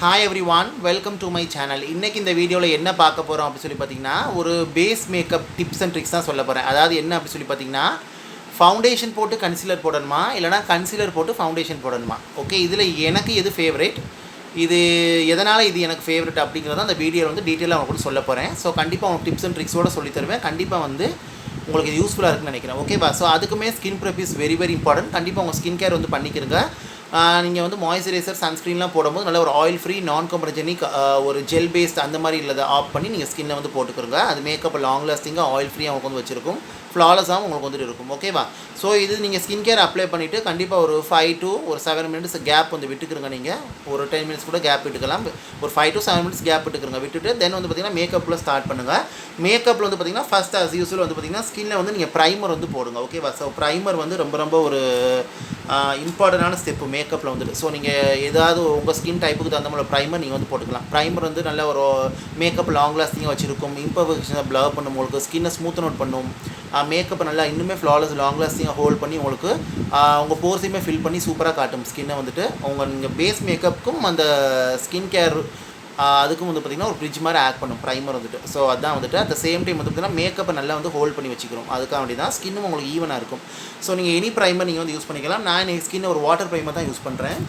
Hi everyone, welcome to my channel. இன்னைக்கு இந்த வீடியோவில் என்ன பார்க்க போகிறோம் அப்படி சொல்லி பார்த்தீங்கன்னா ஒரு base makeup tips and tricks தான் சொல்ல போகிறேன். அதாவது என்ன அப்படி சொல்லி பார்த்தீங்கன்னா ஃபவுண்டேஷன் போட்டு கன்சீலர் போடணுமா இல்லைனா கன்சீலர் போட்டு ஃபவுண்டேஷன் போடணுமா. ஓகே, இதில் எனக்கு எது ஃபேவரேட், இது எதனால் இது எனக்கு ஃபேவரட் அப்படிங்கிறத அந்த வீடியோவில் வந்து டீட்டெயிலாக உங்களுக்கு சொல்ல போகிறேன். ஸோ கண்டிப்பாக உங்களுக்கு டிப்ஸ் அண்ட் ட்ரிக்ஸோடு சொல்லி தருவேன். கண்டிப்பாக வந்து உங்களுக்கு இது யூஸ்ஃபுல்லாக இருக்குன்னு நினைக்கிறேன். ஓகேவா? ஸோ அதுக்குமே skin prep is very important. கண்டிப்பாக உங்கள் ஸ்கின் கேர் வந்து பண்ணிக்கிறங்க. நீங்கள் வந்து மாய்ஸ்சரைசர் சன்ஸ்க்ரீன்லாம் போடும்போது நல்ல ஒரு ஆயில் ஃப்ரீ நான் கம்பர்ஜெனிக் ஒரு ஜெல் பேஸ்ட் அந்த மாதிரி இல்லதை ஆஃப் பண்ணி நீங்கள் ஸ்கின்னை வந்து போட்டுக்கிறங்க. அது மேக்கப் லாங் லாஸ்டிங்காக ஆயில் ஃப்ரீயாக உங்களுக்கு வந்து வச்சுருக்கும், ஃப்ளாலஸாகவும் உங்களுக்கு வந்துட்டு இருக்கும். ஓகேவா? ஸோ இது நீங்கள் ஸ்கின் கேர் அப்ளை பண்ணிவிட்டு கண்டிப்பாக ஒரு 5 to 7 minutes கேப் வந்து விட்டுக்கிறங்க. நீங்கள் ஒரு 10 minutes கூட கேப் விட்டுக்கலாம். ஒரு 5 to 7 minutes கேப் விட்டுக்கிறங்க. விட்டுட்டு தென் வந்து பார்த்திங்கன்னா மேக்கப்பில் ஸ்டார்ட் பண்ணுங்கள். மேக்கப்பில் வந்து பார்த்திங்கன்னா ஃபஸ்ட் ஆஸ் யூஸ்வல் வந்து பார்த்திங்கன்னா ஸ்கின்னில் வந்து நீங்கள் ப்ரைமர் வந்து போடுங்க. ஓகேவா? ஸோ ப்ரைமர் வந்து ரொம்ப ஒரு இம்பார்ட்டண்டான ஸ்டெப்பு மேக்கப்பில் வந்துட்டு. ஸோ நீங்கள் ஏதாவது உங்கள் ஸ்கின் டைப்புக்கு தகுந்த மாதிரி ப்ரைமர் நீங்கள் வந்து போட்டுக்கலாம். ப்ரைமர் வந்து நல்ல ஒரு மேக்கப் லாங் லாஸ்டிங்காக வச்சுருக்கும், இம்பர்ஃபெக்ஷனை ப்ளர் பண்ணும், உங்களுக்கு ஸ்கின்னை ஸ்மூத் அவுட் பண்ணும், மேக்கப்பை நல்லா இன்னுமே ஃப்ளாலஸ் லாங் லாஸ்டிங்காக ஹோல்ட் பண்ணி உங்களுக்கு உங்கள் போர்ஸையுமே ஃபில் பண்ணி சூப்பராக காட்டும் ஸ்கின்னை வந்துட்டு. நீங்கள் பேஸ் மேக்கப்புக்கும் அந்த ஸ்கின் கேர் அதுக்கும் வந்து பார்த்திங்கன்னா ஒரு ஃப்ரிட்ஜ் மாதிரி ஆக்ட் பண்ணும் ப்ரைமர் வந்துட்டு. ஸோ அதான் வந்துட்டு அட் த சேம் டைம் வந்து பார்த்திங்கன்னா மேக்கப்பை நல்லா வந்து ஹோல்ட் பண்ணி வச்சுக்கிறோம். அதுக்காக வேண்டி தான் ஸ்கின்னும் உங்களுக்கு ஈவனாக இருக்கும். ஸோ நீங்கள் எனி ப்ரைமர் நீங்கள் வந்து யூஸ் பண்ணிக்கலாம். நான் எனக்கு ஸ்கின்னை ஒரு வாட்டர் ப்ரைமர் தான் யூஸ் பண்ணுறேன்.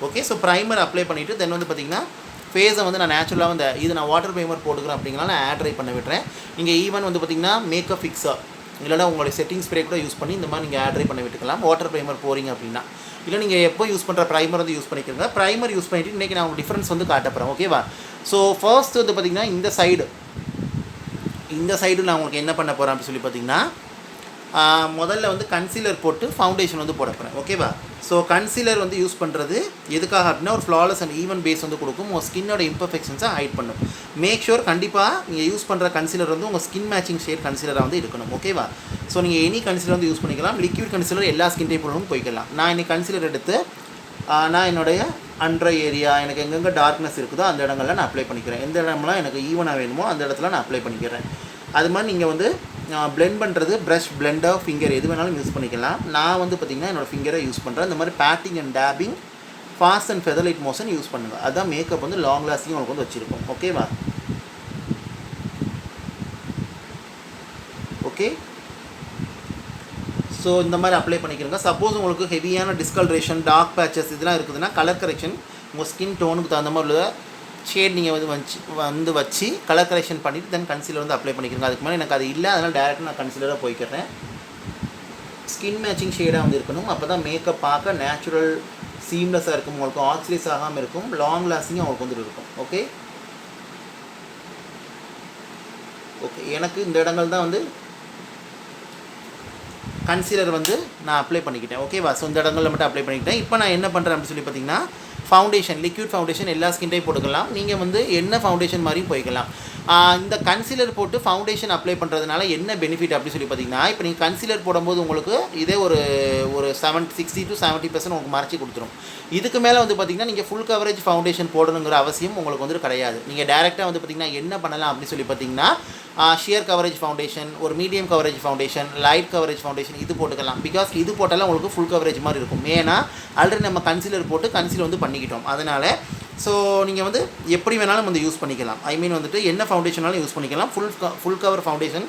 ஓகே, ஸோ ப்ரைமர் அப்ளை பண்ணிவிட்டு தென் வந்து பார்த்திங்கன்னா ஃபேஸை வந்து நான் நேச்சுரலாக வந்து இது நான் வாட்டர் ப்ரைமர் போட்டுக்கிறேன் அப்படிங்கலாம் நான் ஆட் ட்ரை பண்ண விட்டுறேன். நீங்கள் ஈவன் வந்து பார்த்திங்கன்னா மேக்கப் ஃபிக்ஸர் இல்லைனா உங்களுடைய செட்டிங் ஸ்ப்ரே கூட யூஸ் பண்ணி இந்த மாதிரி நீங்கள் ஆட் ட்ரை பண்ண விட்டுக்கலாம். வாட்டர் ப்ரைமர் போகிறீங்க அப்படின்னா இல்லை நீங்கள் எப்போ யூஸ் பண்ணுற ப்ரைமர் வந்து யூஸ் பண்ணிக்கிறங்க. ப்ரைமர் யூஸ் பண்ணிவிட்டு இன்றைக்கி நான் உங்களுக்கு டிஃப்ரென்ஸ் வந்து காட்டப்போகிறேன். ஓகேவா? ஸோ ஃபர்ஸ்ட் வந்து பார்த்திங்கன்னா இந்த சைடு நான் உங்களுக்கு என்ன பண்ண போகிறேன் அப்படின்னு சொல்லி பார்த்திங்கன்னா முதல்ல வந்து கன்சீலர் போட்டு ஃபவுண்டேஷன் வந்து போட போகிறேன். ஓகேவா? ஸோ கன்சீலர் வந்து யூஸ் பண்ணுறது எதுக்காக அப்படின்னா ஒரு ஃப்ளாலஸ் அண்ட் ஈவன் பேஸ் வந்து கொடுக்கும், உங்கள் ஸ்கின்னோட இம்பர்ஃபெக்ஷன்ஸை ஹைட் பண்ணும். மேக் ஷூர் கண்டிப்பாக நீங்கள் யூஸ் பண்ணுற கன்சீலர் வந்து உங்கள் ஸ்கின் மேட்சிங் ஷேட் கன்சீலராக வந்து இருக்கணும். ஓகேவா? ஸோ நீங்கள் எனி கன்சீலர் வந்து யூஸ் பண்ணிக்கலாம். லிக்விட் கன்சீலர் எல்லா ஸ்கின் டைப்புகளும் போய்க்கலாம். நான் இன்னைக்கு கன்சீலர் எடுத்து நான் என்னுடைய அண்டர் ஏரியா எனக்கு எங்கெங்கே டார்க்னஸ் இருக்குதோ அந்த இடங்களில் நான் அப்ளை பண்ணிக்கிறேன். எந்த இடம்லாம் எனக்கு ஈவனாக வேணுமோ அந்த இடத்துல நான் அப்ளை பண்ணிக்கிறேன். அது மாதிரி நீங்கள் வந்து பிளெண்ட் பண்ணுறது ப்ரஷ், பிளெண்டர், ஃபிங்கர் எது வேணாலும் யூஸ் பண்ணிக்கலாம். நான் வந்து பார்த்திங்கன்னா என்னோடய ஃபிங்கரை யூஸ் பண்ணுறேன். இந்த மாதிரி patting and tapping, fast and featherlight motion use பண்ணுங்கள். அதுதான் மேக்கப் வந்து லாங் லாஸ்டிங் உங்களுக்கு வந்து வச்சுருக்கோம். ஓகேவா? ஓகே, ஸோ இந்த மாதிரி அப்ளை பண்ணிக்கிறங்க. சப்போஸ் உங்களுக்கு ஹெவியான டிஸ்கலரேஷன், டார்க் பேச்சஸ் இதெல்லாம் இருக்குதுன்னா கலர் கரெக்ஷன் உங்கள் ஸ்கின் டோனுக்கு தகுந்த மாதிரி உள்ள ஷேட் நீங்கள் வந்து வச்சு கலர் கரெக்ஷன் பண்ணிவிட்டு தென் கன்சீலர் வந்து அப்ளை பண்ணிக்கிறங்க. அதுக்கு மேலே எனக்கு அது இல்லை, அதனால் டேரெக்டாக நான் கன்சீலராக போய்க்கிறேன். ஸ்கின் மேட்சிங் ஷேடாக வந்து இருக்கணும். அப்போ தான் மேக்கப் பார்க்க நேச்சுரல் சீம்லெஸ்ஸாக இருக்கும், உங்களுக்கு ஆக்சிடைஸ் ஆகாமல் இருக்கும், லாங் லாஸ்டிங்காக உங்களுக்கு வந்துட்டு இருக்கும். ஓகே ஓகே எனக்கு இந்த இடங்கள் தான் வந்து கன்சீலர் வந்து நான் அப்ளை பண்ணிக்கிட்டேன். ஓகேவா? ஸோ இந்த இடங்களில் மட்டும் அப்ளை பண்ணிக்கிட்டேன். இப்போ நான் என்ன பண்ணுறேன் அப்படின்னு சொல்லி பார்த்தீங்கன்னா ஃபவுண்டேஷன், லிக்விட் ஃபவுண்டேஷன் எல்லா ஸ்கின் டைப் போட்டுக்கலாம். நீங்கள் வந்து என்ன ஃபவுண்டேஷன் மாதிரியும் போய்க்கலாம். இந்த கன்சீலர் போட்டு ஃபவுண்டேஷன் அப்ளை பண்ணுறதுனால என்ன பெனிஃபிட் அப்படின்னு சொல்லி பார்த்தீங்கன்னா இப்போ நீங்கள் கன்சீலர் போடும்போது உங்களுக்கு இதே ஒரு 60 to 70% உங்களுக்கு மறைச்சி கொடுத்துரும். இதுக்கு மேலே வந்து பார்த்திங்கன்னா நீங்கள் ஃபுல் கவரேஜ் ஃபவுண்டேஷன் போடணுங்கிற அவசியம் உங்களுக்கு வந்து கிடையாது. நீங்கள் டேரெக்டாக வந்து பார்த்திங்கன்னா என்ன பண்ணலாம் அப்படின்னு சொல்லி பார்த்தீங்கன்னா ஷியர் கவரேஜ் ஃபவுண்டேஷன், ஒரு medium coverage foundation, light coverage foundation இது போட்டுக்கலாம். பிகாஸ் இது போட்டாலும் உங்களுக்கு ஃபுல் கவரேஜ் மாதிரி இருக்கும். ஏன்னா ஆல்ரெடி நம்ம கன்சீலர் போட்டு கன்சீலர் வந்து பண்ணிக்கிட்டோம். அதனால் ஸோ நீங்கள் வந்து எப்படி வேணாலும் வந்து யூஸ் பண்ணிக்கலாம். ஐ மீன் வந்துட்டு என்ன ஃபவுண்டேஷனாலும் யூஸ் பண்ணிக்கலாம். Full cover foundation,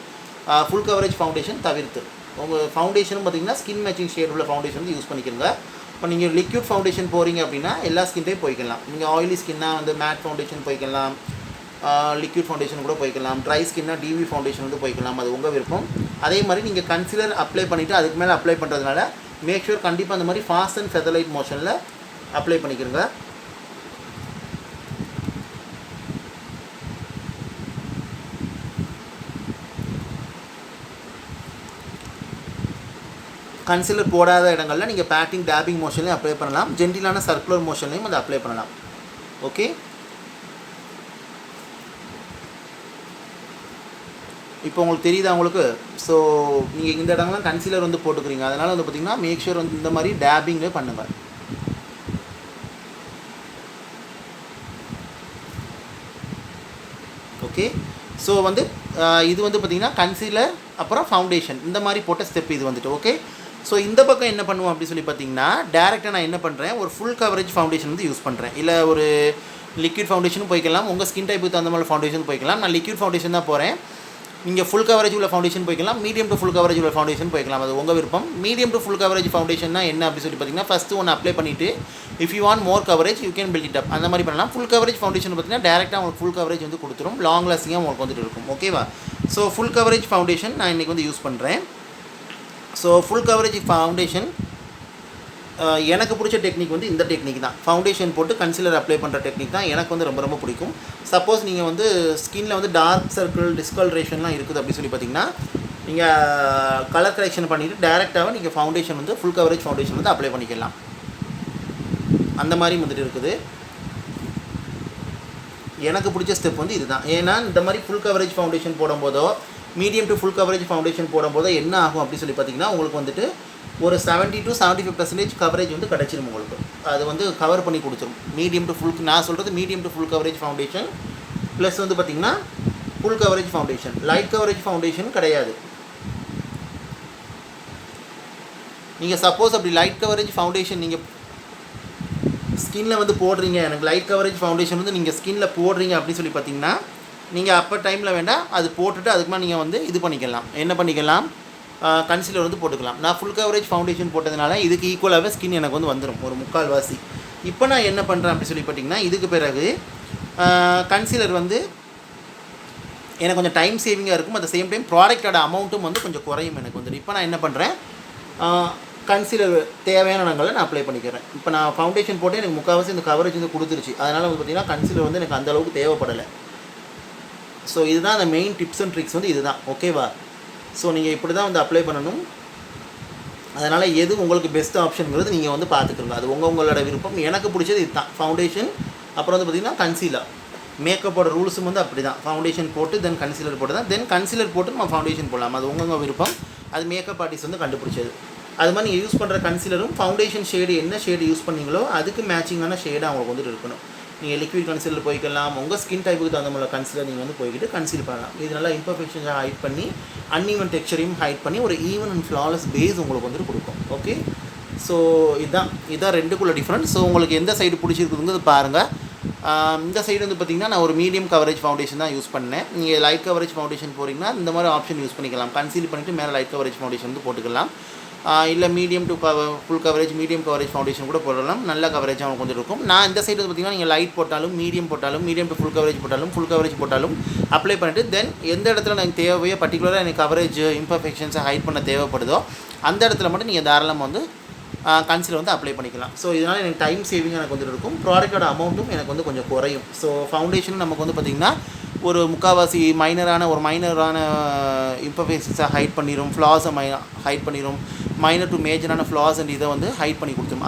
full coverage foundation தவிர்த்து உங்கள் ஃபவுண்டேஷனும் பார்த்திங்கன்னா ஸ்கின் மேட்சிங் ஷேட் உள்ள ஃபவுண்டேஷன் வந்து யூஸ் பண்ணிக்கிறங்க. இப்போ நீங்கள் லிக்விட் ஃபவுண்டேஷன் போகிறீங்க அப்படின்னா எல்லா ஸ்கின்டையும் போய்க்கலாம். நீங்கள் ஆயிலி ஸ்கின்னாக வந்து மேட் ஃபவுண்டேஷன் போய்க்கலாம், லிக்விட் ஃபவுண்டேஷன் கூட போய்க்கலாம், ட்ரை ஸ்கின்னாக டிவி ஃபவுண்டேஷன் வந்து போய்க்கலாம். அது உங்கள் விருப்பம். அதே மாதிரி நீங்கள் கன்சீலர் அப்ளை பண்ணிவிட்டு அதுக்கு மேலே அப்ளை பண்ணுறதுனால மேக் ஷூர் கண்டிப்பாக அந்த மாதிரி ஃபாஸ்ட் அண்ட் ஃபெதர்லைட் மோஷனில் அப்ளை பண்ணிக்கிறங்க. கன்சீலர் போடாத இடங்களில் நீங்கள் பேட்டிங், டேபிங் மோஷன்லையும் அப்ளை பண்ணலாம். ஜென்டிலான சர்க்குலர் மோஷன்லையும் அதை அப்ளை பண்ணலாம். ஓகே, இப்போ உங்களுக்கு தெரியுதா உங்களுக்கு? ஸோ நீங்கள் இந்த இடங்கள்லாம் கன்சீலர் வந்து போட்டுக்கிறீங்க. அதனால் வந்து பார்த்திங்கன்னா மேக் ஷூர் வந்து இந்த மாதிரி டேபிங்லே பண்ணுங்கள். ஓகே, ஸோ வந்து இது வந்து பார்த்திங்கன்னா கன்சீலர் அப்புறம் ஃபவுண்டேஷன் இந்த மாதிரி போட்ட ஸ்டெப் இது வந்துட்டு. ஓகே, ஸோ இந்த பக்கம் என்ன பண்ணுவோம் அப்படி சொல்லி பார்த்தீங்கன்னா டேரெக்டாக நான் என்ன பண்ணுறேன், ஒரு ஃபுல் கவரேஜ் ஃபவுண்டேஷன் வந்து யூஸ் பண்ணுறேன். இல்லை ஒரு லிக்விட் ஃபவுண்டேஷனும் போய்க்கலாம், உங்கள் ஸ்கின் டைப்புக்கு தகுந்த மாதிரி ஃபவுண்டேஷன் போய்க்கலாம். நான் லிக்விட் ஃபவுண்டேஷன் தான் போகிறேன். நீங்கள் ஃபுல் கவரேஜ் உள்ள ஃபவுண்டேஷன் போய்க்கலாம், மீடியம் டு ஃபுல் கவரேஜ் உள்ள ஃபவுண்டேஷன் போய்க்கலாம், அது உங்கள் விருப்பம். மீடியம் டு ஃபுல் கவரேஜ் ஃபவுண்டேஷன்னா என்ன அப்படி சொல்லி பார்த்தீங்கன்னா ஃபஸ்ட்டு ஒன்று அப்ளை பண்ணிவிட்டு if you want more coverage you can build it up, அந்த மாதிரி பண்ணலாம். ஃபுல் கவரேஜ் ஃபவுண்டேஷன் பார்த்தீங்கன்னா டேரெக்டாக உங்களுக்கு ஃபுல் கவரேஜ் வந்து கொடுத்துரும், லாங் லாஸ்டிங்காக உங்களுக்கு வந்துட்டு இருக்கும். ஓகேவா? ஸோ ஃபுல் கவரேஜ் ஃபவுண்டேஷன் நான் இன்றைக்கி வந்து யூஸ் பண்ணுறேன். ஸோ ஃபுல் கவரேஜ் ஃபவுண்டேஷன் எனக்கு பிடிச்ச டெக்னிக் வந்து இந்த டெக்னிக் தான். ஃபவுண்டேஷன் போட்டு கன்சீலர் அப்ளை பண்ணுற டெக்னிக் தான் எனக்கு வந்து ரொம்ப ரொம்ப பிடிக்கும். சப்போஸ் நீங்கள் வந்து ஸ்கின்னில் வந்து டார்க் சர்க்கிள் டிஸ்கலரேஷன்லாம் இருக்குது அப்படி சொல்லி பார்த்தீங்கன்னா நீங்கள் கலர் கரெக்ஷன் பண்ணிவிட்டு டேரெக்டாக நீங்கள் ஃபவுண்டேஷன் வந்து ஃபுல் கவரேஜ் ஃபவுண்டேஷன் வந்து அப்ளை பண்ணிக்கலாம். அந்த மாதிரி வந்துட்டு இருக்குது. எனக்கு பிடிச்ச ஸ்டெப் வந்து இதுதான். ஏன்னா இந்த மாதிரி ஃபுல் கவரேஜ் ஃபவுண்டேஷன் போடும்போதோ medium to full coverage foundation போடும்போதோ என்ன ஆகும் அப்படி சொல்லி பார்த்தீங்கன்னா உங்களுக்கு வந்துட்டு ஒரு 70 to 75% கவரேஜ் வந்து கிடச்சிடும் உங்களுக்கு. அது வந்து கவர் பண்ணி கொடுத்துரும். மீடியம் டு ஃபுல், நான் சொல்கிறது medium to full coverage foundation plus வந்து பார்த்திங்கன்னா full coverage foundation. Light coverage foundation கிடையாது. நீங்கள் சப்போஸ் அப்படி லைட் கவரேஜ் ஃபவுண்டேஷன் நீங்கள் ஸ்கின்னில் வந்து போடுறீங்க, எனக்கு லைட் கவரேஜ் ஃபவுண்டேஷன் வந்து நீங்கள் ஸ்கின்னில் போடுறீங்க அப்படின்னு சொல்லி பார்த்தீங்கன்னா நீங்கள் அப்போ டைமில் வேண்டாம், அது போட்டுட்டு அதுக்கு மேலே நீங்கள் வந்து இது பண்ணிக்கலாம். என்ன பண்ணிக்கலாம், கன்சீலர் வந்து போட்டுக்கலாம். நான் ஃபுல் கவரேஜ் ஃபவுண்டேஷன் போட்டதுனால இதுக்கு ஈக்குவலாகவே ஸ்கின் எனக்கு வந்து வந்துடும் ஒரு முக்கால்வாசி. இப்போ நான் என்ன பண்ணுறேன் அப்படி சொல்லி பார்த்தீங்கன்னா இதுக்கு பிறகு கன்சீலர் வந்து எனக்கு கொஞ்சம் டைம் சேவிங்காக இருக்கும், அட் த சேம் டைம் ப்ராடக்டோட அமௌண்ட்டும் வந்து கொஞ்சம் குறையும் எனக்கு வந்துட்டு. இப்போ நான் என்ன பண்ணுறேன், கன்சீலர் தேவையான இடங்களை நான் அப்ளை பண்ணிக்கிறேன். இப்போ நான் ஃபவுண்டேஷன் போட்டு எனக்கு முக்கால்வாசி இந்த கவரேஜ் வந்து கொடுத்துருச்சு. அதனால் வந்து பார்த்திங்கன்னா கன்சீலர் வந்து எனக்கு அந்தளவுக்கு தேவைப்படலை. ஸோ இதுதான் அந்த மெயின் டிப்ஸ் அண்ட் ட்ரிக்ஸ் வந்து இதுதான். ஓகேவா? ஸோ நீங்கள் இப்படி தான் வந்து அப்ளை பண்ணணும். அதனால் எது உங்களுக்கு பெஸ்ட் ஆப்ஷனுங்கிறது நீங்கள் வந்து பார்த்துக்கோங்க. அது உங்களோட விருப்பம். எனக்கு பிடிச்சது இதுதான், ஃபவுண்டேஷன். அப்புறம் வந்து பார்த்திங்கன்னா கன்சீலர். மேக்கப்போட ரூல்ஸும் வந்து அப்படி தான், ஃபவுண்டேஷன் போட்டு தென் கன்சீலர் போட்டு தான், தென் கன்சீலர் போட்டு நம்ம ஃபவுண்டேஷன் போடலாம். அது உங்கள் விருப்பம். அது மேக்கப் ஆர்டிஸ்ட் வந்து கண்டுபிடிச்சது. அது மாதிரி நீங்கள் யூஸ் பண்ணுற கன்சீலரும் ஃபவுண்டேஷன் ஷேடு என்ன ஷேடு யூஸ் பண்ணீங்களோ அதுக்கு மேட்சிங்கான ஷேடு அவங்களுக்கு வந்துட்டு இருக்கணும். நீங்கள் லிக்விட் கன்சீலர் போய்க்கலாம், உங்கள் ஸ்கின் டைப்புக்கு தகுந்த மாதிரி கன்சீலர் நீங்கள் வந்து போய்கிட்டு கன்சீல் பண்ணலாம். இது நல்லா இம்பர்ஃபெக்ஷன்ஸாக ஹைட் பண்ணி அன்இவன் டெக்ஸ்சரையும் ஹைட் பண்ணி ஒரு ஈவன் அண்ட் ஃப்ளாலஸ் பேஸ் உங்களுக்கு வந்துட்டு கொடுக்கும். ஓகே, ஸோ இதான் ரெண்டுக்குள்ள டிஃப்ரெண்ட். ஸோ உங்களுக்கு எந்த சைடு பிடிச்சிருக்குதுங்கிறது பாருங்கள். இந்த சைடு வந்து பார்த்திங்கன்னா நான் ஒரு மீடியம் கவரேஜ் ஃபவுண்டேஷன் தான் யூஸ் பண்ணேன். நீங்கள் லைட் கவரேஜ் ஃபவுண்டேஷன் போகிறீங்கன்னா இந்த மாதிரி ஆப்ஷன் யூஸ் பண்ணிக்கலாம். கன்சீல் பண்ணிவிட்டு மேலே லைட் கவரேஜ் ஃபவுண்டேஷன் வந்து போட்டுக்கலாம். இல்லை medium to full coverage medium coverage foundation கூட போடலாம். நல்ல கவரேஜ் அவங்க கொஞ்சம் இருக்கும். நான் இந்த சைடு பார்த்திங்கன்னா நீங்கள் லைட் போட்டாலும் மீடியம் டு ஃபுல் கவரேஜ் போட்டாலும் அப்ளை பண்ணிவிட்டு தென் எந்த இடத்துல எனக்கு தேவையோ பர்டிகுலராக எனக்கு கவரேஜ் இம்பர்ஃபெக்ஷன்ஸை ஹைட் பண்ண தேவைப்படுதோ அந்த இடத்துல மட்டும் நீங்கள் தாராளமாக வந்து கன்சீலர் வந்து அப்ளை பண்ணிக்கலாம். ஸோ இதனால் எனக்கு டைம் சேவிங் எனக்கு வந்துட்டு இருக்கும், ப்ராடக்டோட அமௌண்ட்டும் எனக்கு வந்து கொஞ்சம் குறையும். ஸோ ஃபவுண்டேஷன் நமக்கு வந்து பார்த்திங்கன்னா ஒரு முக்கால்வாசி மைனரான இம்பர்ஃபெக்ஷன்ஸை ஹைட் பண்ணிடும், ஃப்ளாஸை ஹைட் பண்ணிடும், மைனர் டு மேஜரான ஃப்ளாஸ் அண்ட் இதை வந்து ஹைட் பண்ணி கொடுத்துரும்.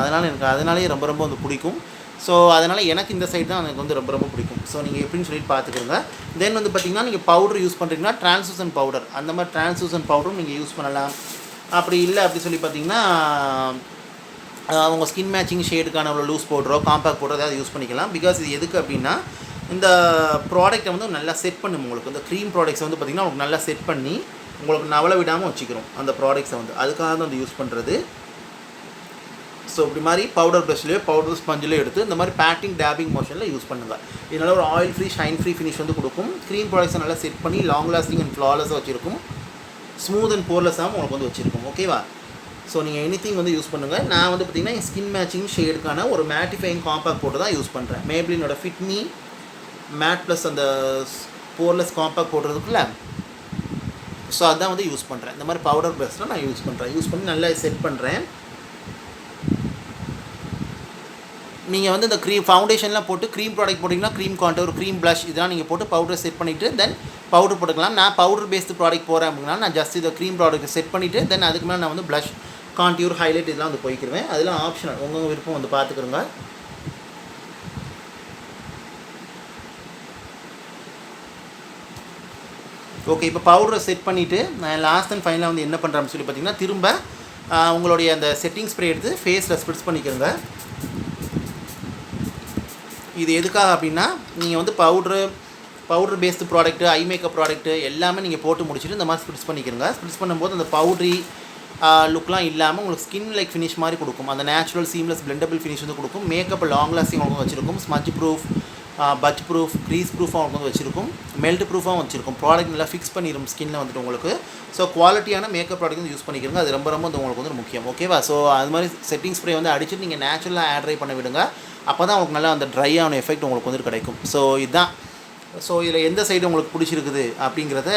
அதனாலேயே ரொம்ப ரொம்ப வந்து பிடிக்கும். ஸோ அதனால் எனக்கு இந்த சைடு தான் எனக்கு வந்து ரொம்ப ரொம்ப பிடிக்கும். ஸோ நீங்கள் எப்படின்னு சொல்லிட்டு பார்த்துக்கோங்க. தென் வந்து பார்த்திங்கன்னா நீங்கள் பவுடர் யூஸ் பண்ணுறீங்கன்னா ட்ரான்ஸ்லூசன்ட் பவுடர், அந்த மாதிரி ட்ரான்ஸ்லூசன்ட் பவுடரும் நீங்கள் யூஸ் பண்ணலாம். அப்படி இல்லை அப்படி சொல்லி பார்த்திங்கன்னா உங்கள் ஸ்கின் மேட்சிங் ஷேடுக்கான ஒரு லூஸ் பவுடரோ காம்பேக்ட் பவுடரோ ஏதாவது யூஸ் பண்ணிக்கலாம். பிகாஸ் இது எதுக்கு அப்படின்னா இந்த ப்ராடக்ட்டை வந்து நல்லா செட் பண்ணும். உங்களுக்கு இந்த க்ரீம் ப்ராடக்ட்ஸை வந்து பார்த்திங்கன்னா உங்களுக்கு நல்லா செட் பண்ணி உங்களுக்கு நவல விடாமல் வச்சுக்கிறோம் அந்த ப்ராடக்ட்ஸை வந்து, அதுக்காக தான் வந்து யூஸ் பண்ணுறது. ஸோ இப்படி மாதிரி பவுடர் ப்ரஷ்லேயோ பவுடர் ஸ்பஞ்சிலையோ எடுத்து இந்த மாதிரி பேட்டிங் டேபிங் மோஷனில் யூஸ் பண்ணுங்கள். இதனால் ஒரு oil free shine free finish வந்து கொடுக்கும். க்ரீம் ப்ராடக்ட்ஸை நல்லா செட் பண்ணி லாங் லாஸ்டிங் அண்ட் ஃப்ளாலஸாக வச்சுருக்கும், ஸ்மூத் அண்ட் போர்லெஸ்ஸாகவும் உங்களுக்கு வந்து வச்சுருக்கும். ஓகேவா? ஸோ நீங்கள் எனிதிங் வந்து யூஸ் பண்ணுங்கள். நான் வந்து பார்த்திங்கன்னா என் ஸ்கின் மேட்சிங் ஷேடுக்கான ஒரு மேட்டிஃபைங் காம்பேக்ட் போட்டு தான் யூஸ் பண்ணுறேன். மேப்ளினோட ஃபிட் மீ மேட் ப்ளஸ் அந்த போர்லெஸ் காம்பேக்ட் போடுறதுக்குள்ள, ஸோ அதுதான் வந்து யூஸ் பண்ணுறேன். இந்த மாதிரி பவுடர் ப்ரஷ்லாம் நான் யூஸ் பண்ணி நல்லா செட் பண்ணுறேன். நீங்கள் வந்து இந்த ஃபவுண்டேஷன்லாம் போட்டு க்ரீம் ப்ராடக்ட் போட்டிங்கன்னா க்ரீம் கான்டூர், க்ரீம் ப்ளஷ் இதெல்லாம் நீங்கள் போட்டு பவுடர் செட் பண்ணிவிட்டு தென் பவுடர் போட்டுக்கலாம். நான் பவுடர் பேஸ்டு ப்ராடக்ட் போகிறேன் அப்படின்னா நான் ஜஸ்ட் இதை க்ரீம் ப்ராடக்ட் செட் பண்ணிவிட்டு தென் அதுக்கு மேலே நான் வந்து ப்ளஷ் கான்டூர் ஹைலைட் இதெல்லாம் வந்து போய்க்கிடுவேன். அதெல்லாம் ஆப்ஷனல், உங்கள் விருப்பம் வந்து பார்த்துக்கிறோங்க. ஓகே, இப்போ பவுடரை செட் பண்ணிவிட்டு நான் லாஸ்ட் அண்ட் ஃபைனலாக வந்து என்ன பண்ணுறேன்னு சொல்லி பார்த்தீங்கன்னா திரும்ப உங்களுடைய அந்த செட்டிங் ஸ்ப்ரே எடுத்து ஃபேஸில் ஸ்ப்ரிட்ஸ் பண்ணிக்கிறங்க. இது எதுக்காக அப்படின்னா நீங்கள் வந்து powder based product eye makeup product எல்லாமே நீங்கள் போட்டு முடிச்சுட்டு இந்த மாதிரி ஸ்ப்ரிட்ஸ் பண்ணிக்கிறங்க. ஸ்ப்ரிட்ஸ் பண்ணும்போது அந்த பவுட்ரி லுக்லாம் இல்லாமல் உங்களுக்கு ஸ்கின் லைக் ஃபினிஷ் மாதிரி கொடுக்கும். அந்த நேச்சுரல் சீம்லெஸ் பிளெண்டபிள் ஃபினிஷ் வந்து கொடுக்கும். மேக்கப் லாங் லாஸ்டிங் உங்களுக்கு வச்சிருக்கும். Smudge proof, budge proof, grease ப்ரூஃபாக உங்களுக்கு வந்து வச்சிருக்கும். மெல்ட் ப்ரூஃபாகவும் வச்சிருக்கும். ப்ராடக்ட் நல்லா ஃபிக்ஸ் பண்ணிடும் ஸ்கின்னில் வந்துட்டு உங்களுக்கு. ஸோ குவாலிட்டியான மேக்கப் ப்ராடக்ட் வந்து யூஸ் பண்ணிக்கிறங்க. அது ரொம்ப வந்து உங்களுக்கு வந்து முக்கியம். ஓகேவா? ஸோ அது மாதிரி செட்டிங் ஸ்ப்ரே வந்து அடிச்சுட்டு நீங்கள் நேச்சுரலாக ஏர் ட்ரை பண்ண விடுங்க. அப்போ தான் உங்களுக்கு நல்லா அந்த ட்ரையான எஃபெக்ட் உங்களுக்கு வந்து கிடைக்கும். ஸோ இதுதான். ஸோ இதில் எந்த சைடு உங்களுக்கு பிடிச்சிருக்குது அப்படிங்கிறத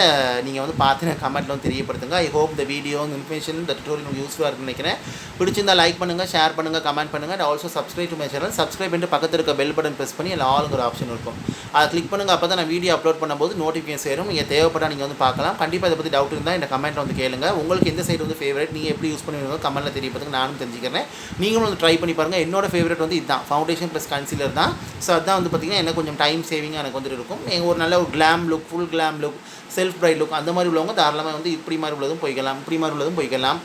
நீங்கள் வந்து பார்த்து கமெண்ட்டில் வந்து தெரியப்படுத்துங்க. ஐ ஹோப் இந்த வீடியோ இன்ஃபர்மேஷன் இந்த டுட்டோரியல் உங்களுக்கு யூஸ்ஃபுல்லாக இருக்குன்னு நினைக்கிறேன். பிடிச்சிருந்தால் லைக் பண்ணுங்கள், ஷேர் பண்ணுங்கள், கமெண்ட் பண்ணுங்கள். And also subscribe to my channel. Subscribe பண்ணிட்டு பக்கத்தில் இருக்க பெல் பட்டன் ப்ரெஸ் பண்ணி அதில் ஆளுங்கிற ஆப்ஷன் இருக்கும். அதை கிளிக் பண்ணுங்கள். அப்போ தான் நான் வீடியோ அப்லோட் பண்ணும்போது நோட்டிஃபிகேஷன் சேரும். நீங்கள் தேவைப்பட்டால் நீங்கள் வந்து பார்க்கலாம். கண்டிப்பாக இதை பற்றி டவுட் இருந்தால் இந்த கமெண்ட்டில் வந்து கேளுங்க. உங்களுக்கு எந்த சைடு வந்து ஃபேவரட், நீங்கள் எப்படி யூஸ் பண்ணுவீங்க கமெண்ட்டில் தெரியப்படுத்துங்க. நானும் தெரிஞ்சுக்கிறேன். நீங்களும் வந்து ட்ரை பண்ணி பாருங்கள். என்னோட ஃபேவரட் வந்து இதுதான், ஃபவுண்டேஷன் ப்ளஸ் கன்சீலர் தான். ஸோ அதுதான் வந்து பார்த்திங்கன்னா எனக்கு கொஞ்சம் டைம் சேவிங்காக எனக்கு வந்துட்டு இருக்கும். ஒரு நல்ல ஒரு glam look, full glam look, self bright look அந்த மாதிரி உள்ளவங்க தாராளமாக வந்து இப்படி மாதிரி உள்ளதும் போய்க்கலாம், இப்படி மாதிரி உள்ளதும் போய்க்கலாம்,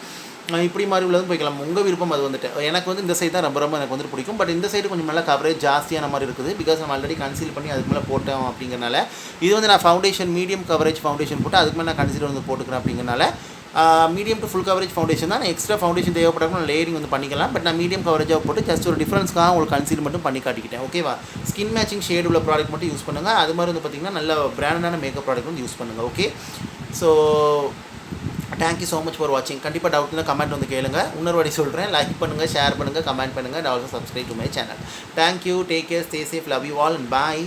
இப்படி மாதிரி உள்ளதும் போய்க்கலாம். உங்கள் விருப்பம் அது வந்துட்டு. எனக்கு வந்து இந்த சைடு தான் ரொம்ப எனக்கு வந்து பிடிக்கும். பட் இந்த சைடு கொஞ்சம் நல்லா கவரேஜ் ஜாஸ்தியான மாதிரி இருக்குது. பிகாஸ் நம்ம ஆல்ரெடி கன்சீல் பண்ணி அதுக்கு மேலே போட்டோம் அப்படிங்கிறனால. இது வந்து நான் ஃபவுண்டேஷன் மீடியம் கவரேஜ் ஃபவுண்டேஷன் போட்டு அதுக்கு மேலே நான் கன்சீலர் வந்து போட்டுக்கிறேன் அப்படிங்கிறனால medium to full coverage foundation தான். நான் எக்ஸ்ட்ரா ஃபவுண்டேஷன் தேவைப்படாமல் நான் லேயரிங் வந்து பண்ணிக்கலாம். பட் நான் மீடியம் கவரேஜாக போட்டு ஜஸ்ட் ஒரு டிஃப்ரென்ஸ்க்காக உங்களுக்கு கன்சீல் மட்டும் பண்ணி காட்டிக்கிட்டேன். ஓகேவா? ஸ்கின் மேட்சிங் ஷேட் உள்ள ப்ராடக்ட் மட்டும் யூஸ் பண்ணுங்கள். அது மாதிரி வந்து பார்த்திங்கன்னா நல்ல பிராண்டான மேக்கப் ப்ராடக்ட் வந்து யூஸ் பண்ணுங்கள். Okay, so thank you so much for வாட்சிங். கண்டிப்பாக டவுட்னா கமெண்ட் வந்து கேளுங்க. இன்னொரு வாட்டி சொல்கிறேன், லைக் பண்ணுங்கள், ஷேர் பண்ணுங்கள், கமெண்ட் பண்ணுங்கள், and also subscribe to my channel. Thank you, take care, stay safe, love you all and bye.